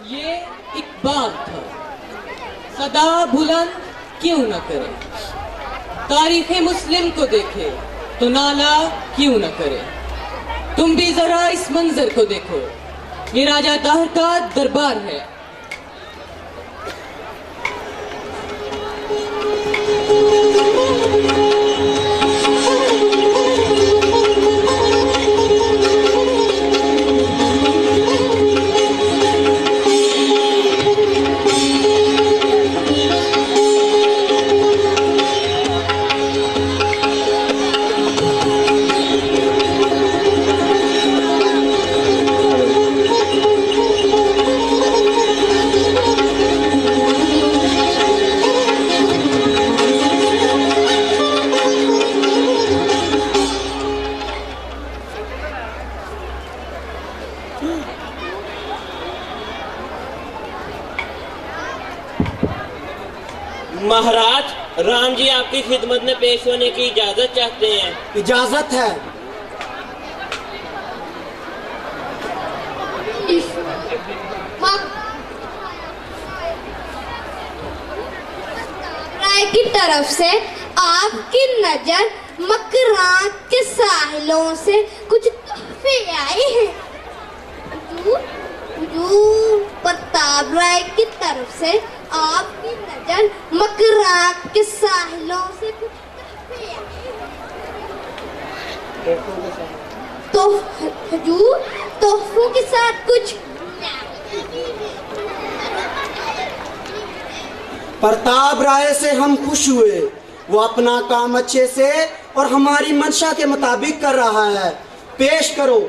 یہ اقبال تھا، صدا بلند کیوں نہ کرے، تاریخ مسلم کو دیکھے تو نالا کیوں نہ کرے۔ تم بھی ذرا اس منظر کو دیکھو، یہ راجہ دہر کا دربار ہے۔ مہاراج، رام جی آپ کی خدمت میں پیش ہونے کی اجازت چاہتے ہیں۔ اجازت ہے۔ رائے کی طرف سے آپ کی نظر مکران کے ساحلوں سے کچھ تحفے آئے ہیں۔ حضور پرتاپ رائے کی طرف سے آپ کی نظر مکران کے ساحلوں سے کچھ تحفے آئے ہیں۔ تو حضور تحفوں کے ساتھ کچھ پرتاپ رائے سے ہم خوش ہوئے، وہ اپنا کام اچھے سے اور ہماری منشا کے مطابق کر رہا ہے۔ پیش کرو۔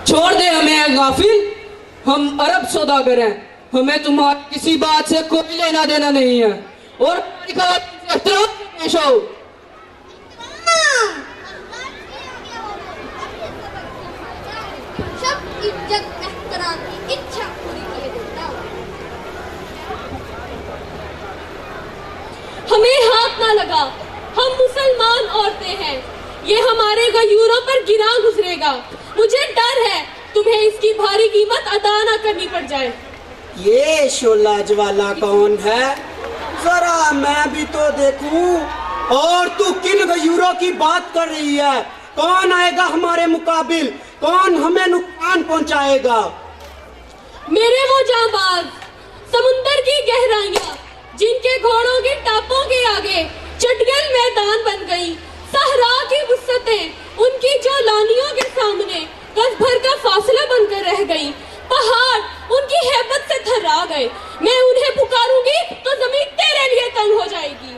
چھوڑ دے ہمیں اے غافل، ہم عرب سوداگر ہیں، ہمیں تمہاری کسی بات سے کوئی لینا دینا نہیں ہے، اور ہماری خواتین سے احترام سے پیش آؤ۔ سب عزت احترام کی اچھا پوری کیے دیتا ہوں۔ ہمیں ہاتھ نہ لگا، ہم مسلمان عورتیں ہیں، یہ ہمارے غیوروں پر گراں گزرے گا۔ مجھے ڈر ہے تمہیں اس کی بھاری قیمت ادا نہ کرنی پڑ جائے۔ یہ شعلہ جوالا کون ہے؟ ذرا میں بھی تو دیکھوں۔ اور تو کن غیوروں کی بات کر رہی ہے؟ کون آئے گا ہمارے مقابل؟ کون ہمیں نقصان پہنچائے گا؟ میرے وہ جانباز، سمندر کی گہرائیاں جن کے گھوڑوں کے ٹاپوں کے آگے چٹگل میدان بن گئی، صحرا کی وسعتیں ان کی جولانیوں کے سامنے گز بھر کا فاصلہ بن کر رہ گئی، پہاڑ ان کی ہیبت سے تھرا گئے۔ میں انہیں پکاروں گی تو زمین تیرے لیے تنگ ہو جائے گی۔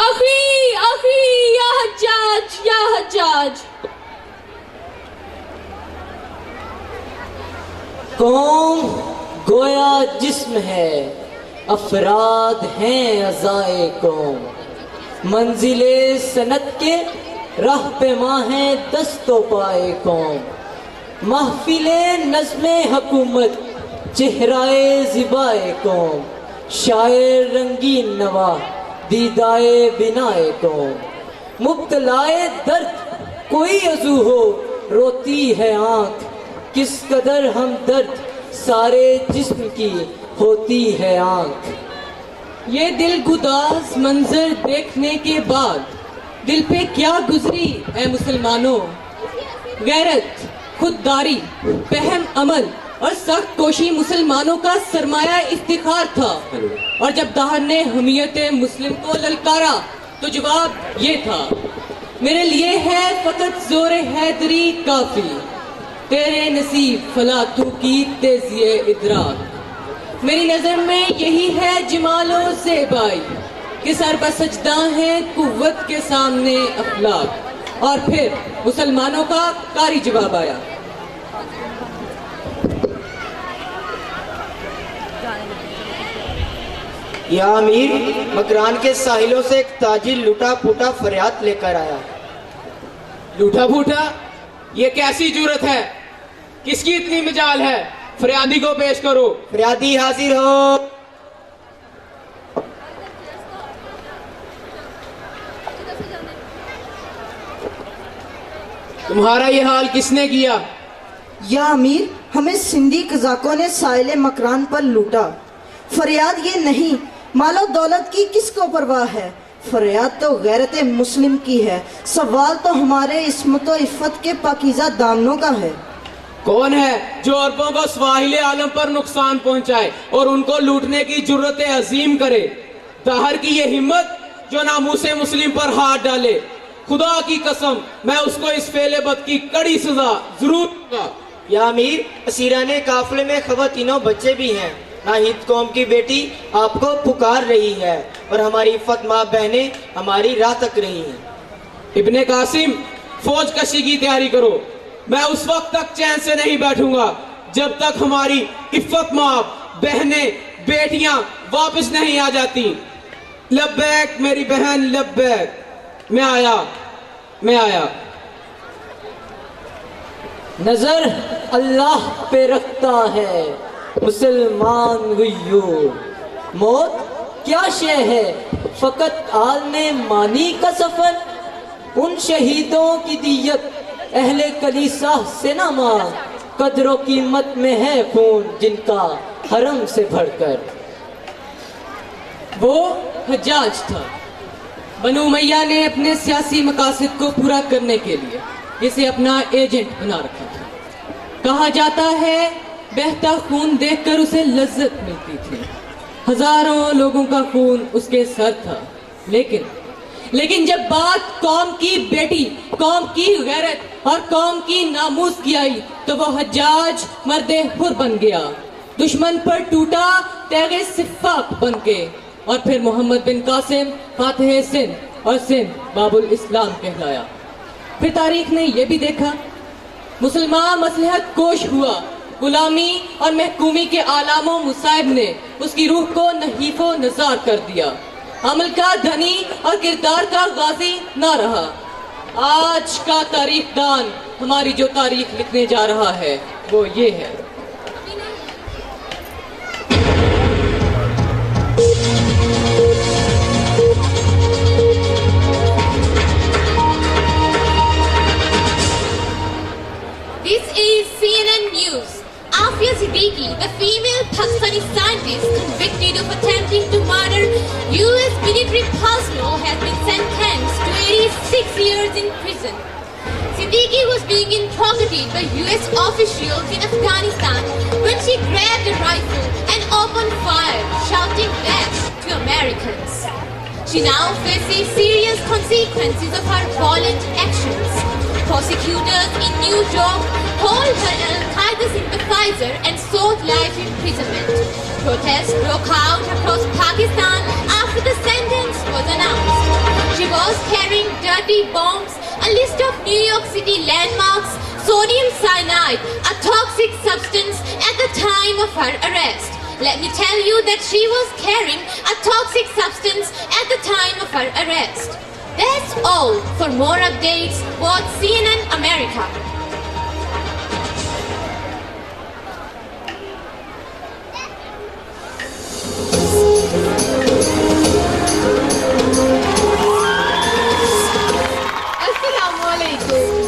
اخی اخی یا حجاج یا حجاج۔ قوم گویا جسم ہے، افراد ہیں اعضائے قوم، منزل سنت کے راہ پیما ہیں دست و پائے قوم، محفل نظم حکومت چہرائے زیبائے قوم، شاعر رنگین نوا دیدائے بنائے قوم، مبتلائے درد کوئی عضو ہو روتی ہے آنکھ، کس قدر ہم درد سارے جسم کی ہوتی ہے آنکھ۔ یہ دل گداز منظر دیکھنے کے بعد دل پہ کیا گزری اے مسلمانوں؟ غیرت، خودداری، فہم عمل اور سخت کوشی مسلمانوں کا سرمایہ افتخار تھا، اور جب دہر نے حمیت مسلم کو للکارا تو جواب یہ تھا، میرے لیے ہے فقط زور حیدری کافی، تیرے نصیب فلا تو کی تیزی ادراک۔ میری نظر میں یہی ہے جمال و زیبائی کہ سر بسجدہ ہیں قوت کے سامنے افلاک۔ اور پھر مسلمانوں کا کاری جواب آیا، یا امیر، مکران کے ساحلوں سے ایک تاجر لوٹا پھوٹا فریاد لے کر آیا. لوٹا پھوٹا؟ یہ کیسی جرت ہے؟ کس کی اتنی مجال ہے؟ فریادی کو پیش کرو. فریادی حاضر ہو. تمہارا یہ حال کس نے کیا؟ یا امیر، ہمیں سندھی قزاقوں نے ساحل مکران پر لوٹا. فریاد یہ نہیں، مال و دولت کی کس کو پرواہ ہے؟ فریاد تو غیرت مسلم کی ہے. سوال تو ہمارے عصمت و عفت کے پاکیزہ دامنوں کا ہے. کون ہے جو عربوں کو سواحل عالم پر نقصان پہنچائے اور ان کو لوٹنے کی جرت عظیم کرے؟ داہر کی یہ ہمت جو ناموس مسلم پر ہاتھ ڈالے. خدا کی قسم میں اس کو اس فعل بد کی کڑی سزا ضرور دوں گا. یا امیر، اسیران قافلے میں خواتینوں بچے بھی ہیں. ناہید قوم کی بیٹی آپ کو پکار رہی ہے اور ہماری عفت ماں بہنیں ہماری راہ تک رہی ہیں. ابن قاسم، فوج کشی کی تیاری کرو. میں اس وقت تک چین سے نہیں بیٹھوں گا جب تک ہماری عفت ماں بہنیں بیٹیاں واپس نہیں آ جاتی. لبیک میری بہن، لبیک. میں آیا. نظر اللہ پہ رکھتا ہے مسلمان غیور. موت کیا شے ہے؟ فقط عالم مانی کا سفر. ان شہیدوں کی دیت اہل کلیسا سے نہ مانگ. قدر و قیمت میں ہے خون جن کا حرم سے بڑھ کر. وہ حجاج تھا. بنو امیہ نے اپنے سیاسی مقاصد کو پورا کرنے کے لیے اسے اپنا ایجنٹ بنا رکھا تھا. کہا جاتا ہے بہتا خون دیکھ کر اسے لذت ملتی تھی. ہزاروں لوگوں کا خون اس کے سر تھا. لیکن جب بات قوم کی بیٹی، قوم کی غیرت اور قوم کی ناموس کی آئی تو وہ حجاج مرد حر بن گیا. دشمن پر ٹوٹا تیغ صفاق بن کے، اور پھر محمد بن قاسم فاتح سندھ اور سندھ باب الاسلام کہلایا. پھر تاریخ نے یہ بھی دیکھا مسلمان مصلحت کوش ہوا. غلامی اور محکومی کے آلام و مصائب نے اس کی روح کو نحیف و نزار کر دیا. عمل کا دھنی اور کردار کا غازی نہ رہا. آج کا تاریخ دان ہماری جو تاریخ لکھنے جا رہا ہے وہ یہ ہے. This is CNN News. Afia Siddiqui, the female Pakistani scientist convicted of attempting to murder US military personnel, has been sentenced to 86 years in prison. Siddiqui was being interrogated by US officials in Afghanistan when she grabbed a rifle and opened fire, shouting death to Americans. She now faces serious consequences of her violent actions. Prosecutors in New York called her an Al-Qaeda sympathizer and sought life imprisonment. Protests broke out across Pakistan after the sentence was announced. She was carrying dirty bombs, a list of New York City landmarks, sodium cyanide, a toxic substance, at the time of her arrest. Let me tell you that she was carrying a toxic substance at the time of her arrest. That's all. For more updates, watch CNN America. Assalamualaikum.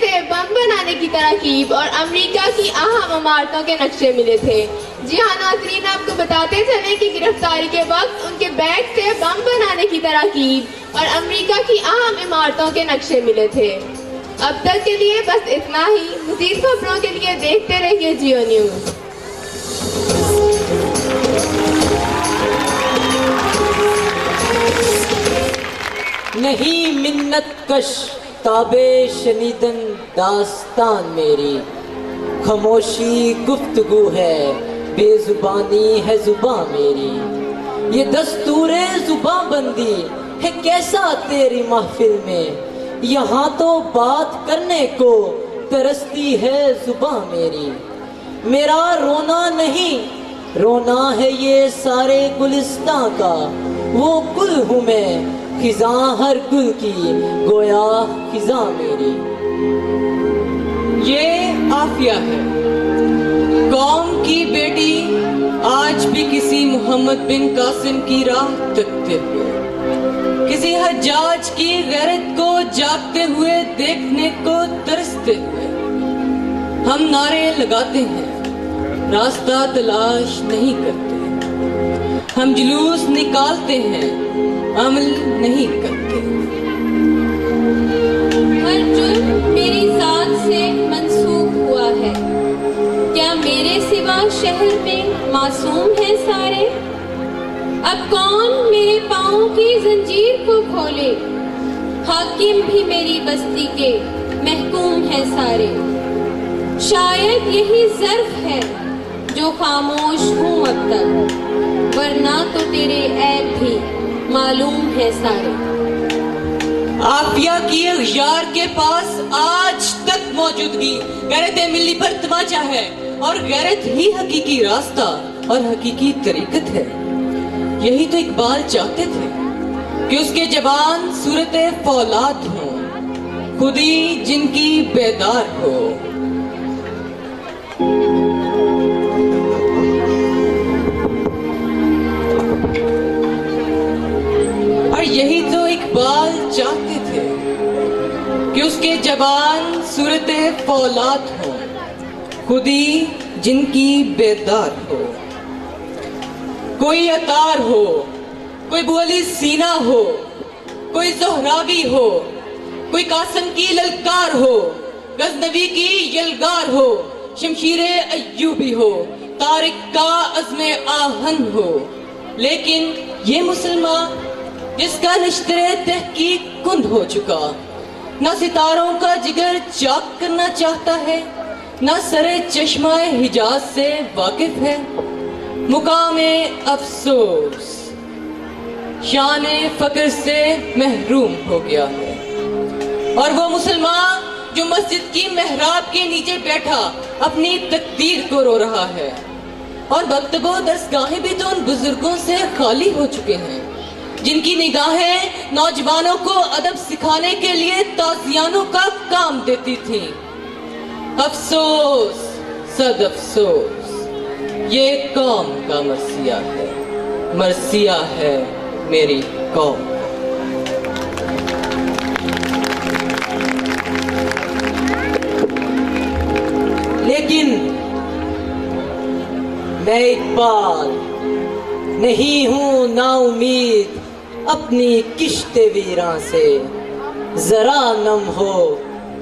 سے بم بنانے کی تراکیب اور امریکہ کی اہم عمارتوں کے نقشے ملے تھے۔ جی ہاں ناظرین، آپ کو بتاتے چلیں کہ گرفتاری کے وقت ان کے بیگ سے بم بنانے کی تراکیب اور امریکہ کی اہم عمارتوں کے نقشے ملے تھے۔ اب تک کے لیے بس اتنا ہی۔ مزید خبروں کے لیے دیکھتے رہیے جیو نیوز۔ نہیں منت کش تابے شنیدن داستان میری، خاموشی گفتگو ہے، بے زبانی ہے زباں میری۔ یہ دستور زباں بندی ہے کیسا تیری محفل میں، یہاں تو بات کرنے کو ترستی ہے زباں میری۔ میرا رونا نہیں، رونا ہے یہ سارے گلستان کا، وہ گل ہوں میں خزاں ہر گل کی، گویا خزاں میری۔ یہ عافیہ ہے، قوم کی بیٹی، آج بھی کسی محمد بن قاسم کی راہ تکتے ہوئے، کسی حجاج کی غیرت کو جاگتے ہوئے دیکھنے کو ترستے ہوئے۔ ہم نعرے لگاتے ہیں، راستہ تلاش نہیں کرتے، ہم جلوس نکالتے ہیں، عمل نہیں کرتے۔ ہر جرم میری ذات سے منسوب ہوا ہے، کیا میرے سوا شہر میں معصوم ہیں سارے؟ اب کون میرے پاؤں کی زنجیر کو کھولے، حاکم بھی میری بستی کے محکوم ہیں سارے۔ شاید یہی ظرف ہے جو خاموش ہوں اب تک، ورنہ تو تیرے عیب بھی معلوم ہے سارے۔ عافیہ کی اغیار کے پاس آج تک موجودگی غیرت ملی پر تماچا ہے، اور غیرت ہی حقیقی راستہ اور حقیقی طریقت ہے۔ یہی تو اقبال چاہتے تھے کہ اس کے جوان صورت فولاد ہوں، خودی جن کی بیدار ہو۔ اور یہی تو اقبال چاہتے تھے کہ اس کے جوان صورت فولاد ہو، خودی جن کی بیدار ہو۔ کوئی عطار ہو، کوئی بولی سینا ہو، کوئی زہراوی ہو، کوئی قاسم کی للکار ہو، غزنوی کی یلغار ہو، شمشیر ایوبی ہو، طارق کا عزم آہن ہو، لیکن یہ مسلمان جس کا نشتر تحقیق کند ہو چکا، نہ ستاروں کا جگر چاک کرنا چاہتا ہے، نہ سرے چشمہ حجاز سے واقف ہے، مقام افسوس شان فقر سے محروم ہو گیا ہے۔ اور وہ مسلمان جو مسجد کی محراب کے نیچے بیٹھا اپنی تقدیر کو رو رہا ہے، اور مکتب و درسگاہیں بھی تو ان بزرگوں سے خالی ہو چکے ہیں جن کی نگاہیں نوجوانوں کو ادب سکھانے کے لیے تازیانوں کا کام دیتی تھیں۔ افسوس، صد افسوس، یہ قوم کا مرثیہ ہے، مرثیہ ہے میری قوم۔ لیکن میں اقبال نہیں ہوں نا امید اپنی کشت ویراں سے، ذرا نم ہو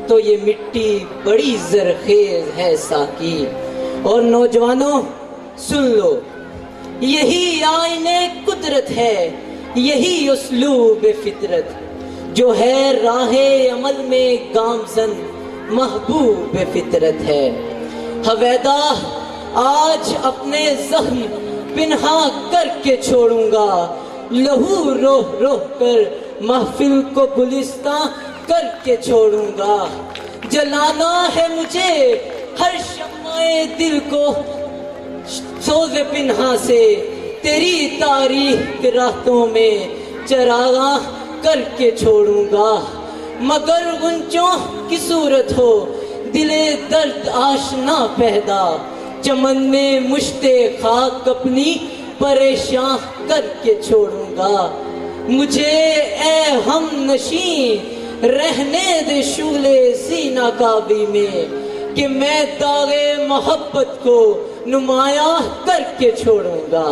تو یہ مٹی بڑی زرخیز ہے ساقی۔ اور نوجوانوں سن لو، یہی آئین قدرت ہے، یہی اسلوب فطرت، جو ہے راہ عمل میں گامزن محبوب فطرت ہے۔ حویدہ آج اپنے زخم پنہا کر کے چھوڑوں گا، لہو روح روح کر محفل کو گلستان کر کے چھوڑوں گا۔ جلانا ہے مجھے ہر شمع دل کو سوز پنہا سے، تیری تاریخ راتوں میں چراغاں کر کے چھوڑوں گا۔ مگر غنچوں کی صورت ہو دل درد آشنا پیدا، چمن میں مشت خاک اپنی پریشان کر کے چھوڑوں گا۔ مجھے اے ہم نشین رہنے دے شعلے سینہ کعبی میں کہ میں داغ محبت کو نمایاں کر کے چھوڑوں گا.